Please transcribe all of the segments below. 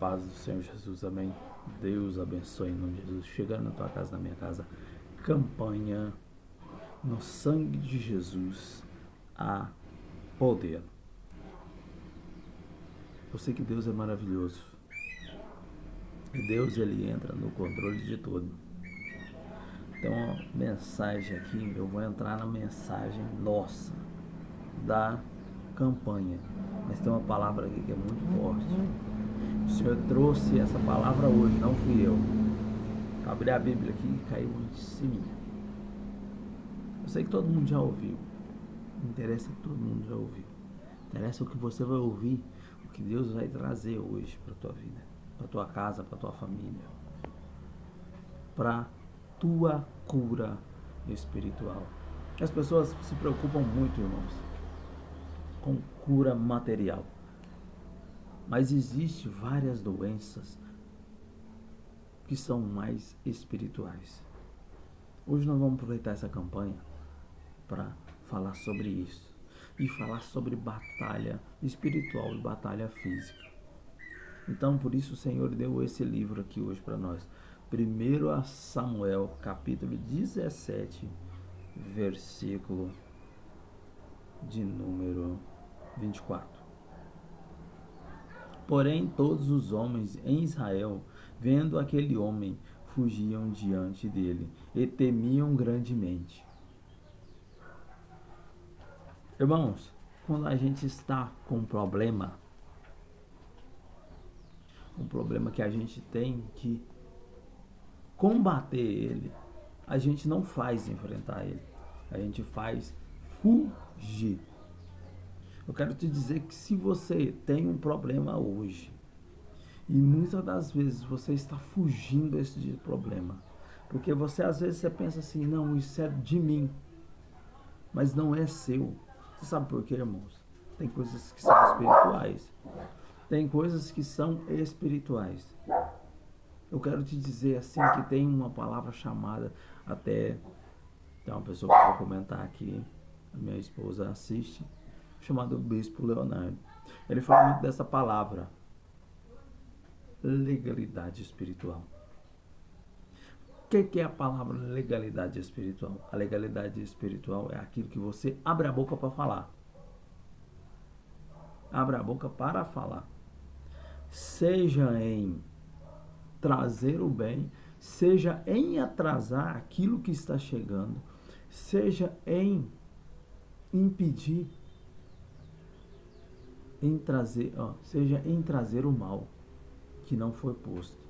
paz do Senhor Jesus, amém. Deus abençoe em nome de Jesus. Chegando na tua casa, na minha casa, campanha no sangue de Jesus há poder. Eu sei que Deus é maravilhoso. E Deus, ele entra no controle de tudo. Tem uma mensagem aqui, eu vou entrar na mensagem nossa, da campanha. Mas tem uma palavra aqui que é muito forte. O Senhor trouxe essa palavra hoje, não fui eu. Abri a Bíblia aqui e caiu em cima. Eu sei que todo mundo já ouviu. Não interessa que todo mundo já ouviu. Interessa o que você vai ouvir, o que Deus vai trazer hoje para a tua vida, para a tua casa, para a tua família, para tua cura espiritual. As pessoas se preocupam muito, irmãos, com cura material. Mas existem várias doenças que são mais espirituais. Hoje nós vamos aproveitar essa campanha para falar sobre isso e falar sobre batalha espiritual e batalha física. Então, por isso o Senhor deu esse livro aqui hoje para nós. 1 Samuel, capítulo 17, versículo de número 24. Porém, todos os homens em Israel, vendo aquele homem, fugiam diante dele e temiam grandemente. Irmãos, quando a gente está com um problema que a gente tem que combater ele, a gente não faz enfrentar ele, a gente faz fugir. Eu quero te dizer que se você tem um problema hoje, e muitas das vezes você está fugindo desse problema, porque você às vezes você pensa assim, não, isso é de mim, mas não é seu. Você sabe por quê, irmãos? Tem coisas que são espirituais. Tem coisas que são espirituais. Eu quero te dizer assim que tem uma palavra chamada, até tem uma pessoa que eu vou comentar aqui, a minha esposa assiste, chamado Bispo Leonardo. Ele fala muito dessa palavra, legalidade espiritual. O que é a palavra legalidade espiritual? A legalidade espiritual é aquilo que você abre a boca para falar. Abre a boca para falar. Seja em trazer o bem, seja em atrasar aquilo que está chegando, seja em impedir, seja em trazer o mal que não foi posto.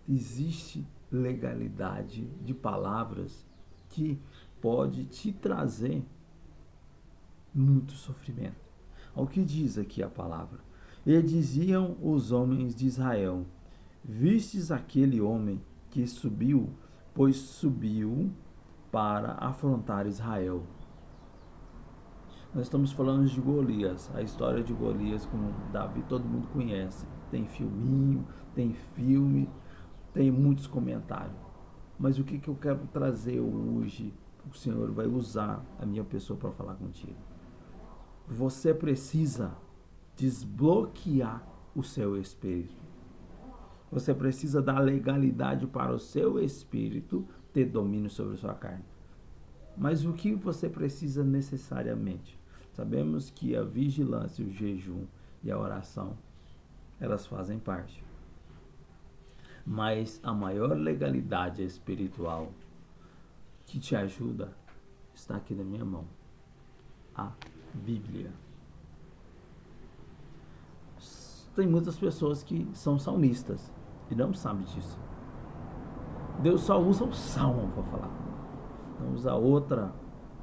Existe legalidade de palavras que pode te trazer muito sofrimento. Olha o que diz aqui a palavra. E diziam os homens de Israel: vistes aquele homem que subiu, pois subiu para afrontar Israel. Nós estamos falando de Golias. A história de Golias com Davi todo mundo conhece. Tem filminho, tem filme, tem muitos comentários. Mas o que eu quero trazer hoje? O Senhor vai usar a minha pessoa para falar contigo. Você precisa desbloquear o seu espírito. Você precisa dar legalidade para o seu espírito ter domínio sobre a sua carne. Mas o que você precisa necessariamente? Sabemos que a vigilância, o jejum e a oração, elas fazem parte. Mas a maior legalidade espiritual que te ajuda está aqui na minha mão. A Bíblia. Tem muitas pessoas que são salmistas e não sabem disso. Deus só usa o salmo para falar. Não usa outra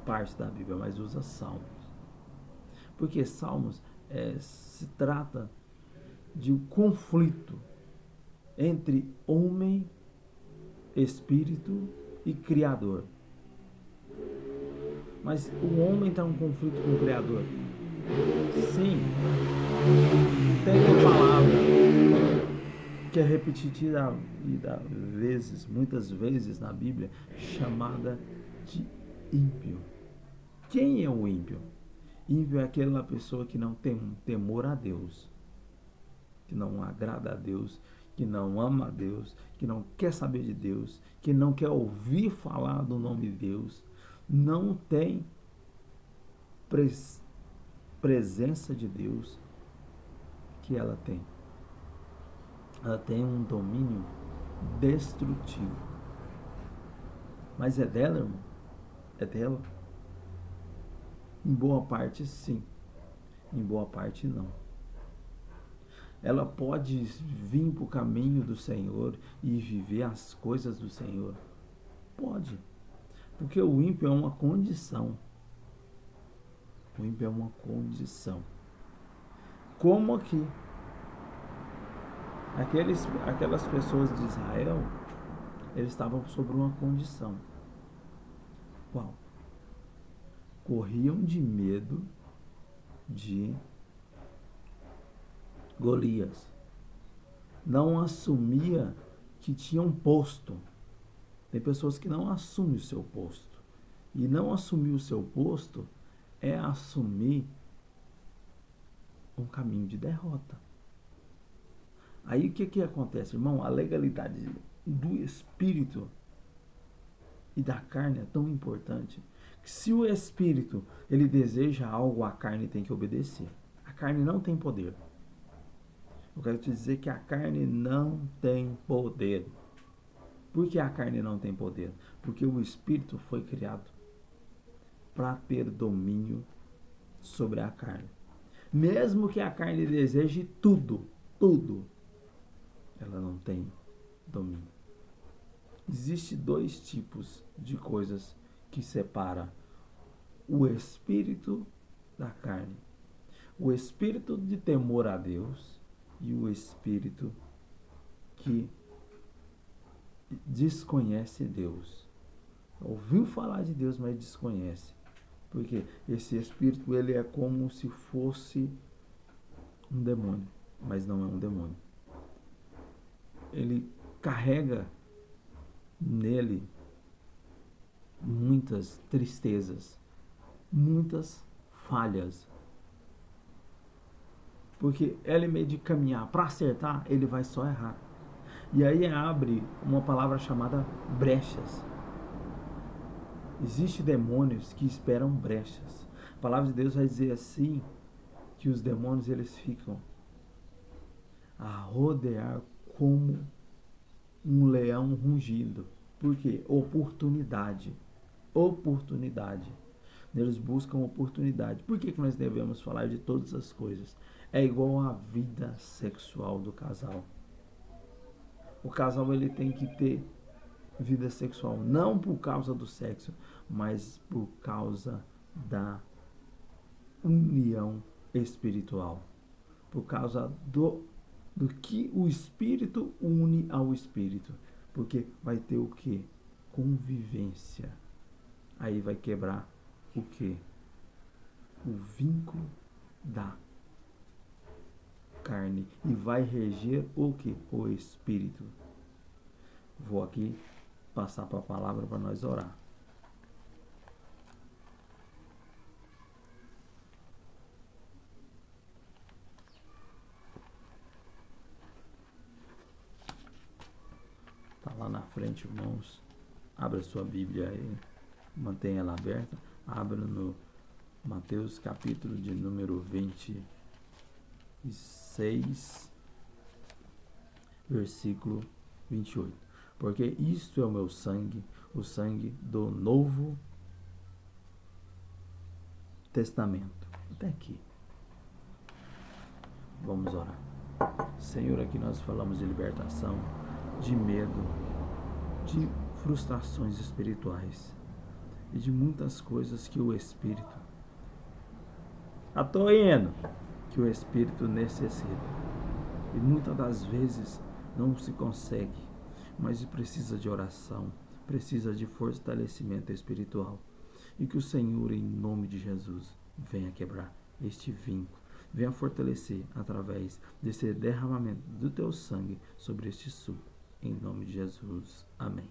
parte da Bíblia, mas usa salmos. Porque salmos se trata de um conflito entre homem, espírito e criador. Mas o homem está em conflito com o criador. Sim. Tem uma palavra que é repetida muitas vezes na Bíblia, chamada de ímpio. Quem é o ímpio? Ímpio é aquela pessoa que não tem um temor a Deus. que não agrada a Deus, que não ama a Deus, que não quer saber de Deus, que não quer ouvir falar do nome de Deus, não tem presença de Deus que ela tem. Ela tem um domínio destrutivo. Mas é dela, irmão? É dela? Em boa parte, sim. Em boa parte, não. Ela pode vir para o caminho do Senhor e viver as coisas do Senhor? Pode. Porque o ímpio é uma condição. O ímpio é uma condição. Como aqui, aquelas pessoas de Israel, eles estavam sob uma condição. Qual? Corriam de medo de Golias. Não assumia que tinha um posto. Tem pessoas que não assumem o seu posto. E não assumir o seu posto é assumir um caminho de derrota. Aí o que acontece, irmão? A legalidade do espírito e da carne é tão importante que se o espírito ele deseja algo, a carne tem que obedecer. A carne não tem poder. Eu quero te dizer que a carne não tem poder. Por que a carne não tem poder? Porque o espírito foi criado para ter domínio sobre a carne. Mesmo que a carne deseje tudo, ela não tem domínio. Existem dois tipos de coisas que separam o espírito da carne. O espírito de temor a Deus e o espírito que desconhece Deus. Ouviu falar de Deus, mas desconhece. Porque esse espírito ele é como se fosse um demônio, mas não é um demônio. Ele carrega nele muitas tristezas, muitas falhas. Porque ele, meio de caminhar para acertar, ele vai só errar. E aí abre uma palavra chamada brechas. Existem demônios que esperam brechas. A palavra de Deus vai dizer assim, que os demônios eles ficam a rodear como um leão rugindo. Por quê? Oportunidade. Eles buscam oportunidade. Por que nós devemos falar de todas as coisas? É igual à vida sexual do casal. O casal ele tem que ter vida sexual, não por causa do sexo, mas por causa da união espiritual. Por causa do que o espírito une ao espírito. Porque vai ter o quê? Convivência. Aí vai quebrar o quê? O vínculo da carne. E vai reger o quê? O espírito. Vou aqui passar para a palavra para nós orar. Está lá na frente, irmãos. Abra sua Bíblia aí. Mantenha ela aberta. Abra no Mateus capítulo de número 26, versículo 28. Porque isto é o meu sangue, o sangue do Novo Testamento. Até aqui. Vamos orar. Senhor, aqui nós falamos de libertação, de medo, de frustrações espirituais e de muitas coisas que o Espírito que o Espírito necessita. E muitas das vezes não se consegue, mas precisa de oração, precisa de fortalecimento espiritual. E que o Senhor, em nome de Jesus, venha quebrar este vínculo, venha fortalecer através desse derramamento do teu sangue sobre este suco. Em nome de Jesus. Amém.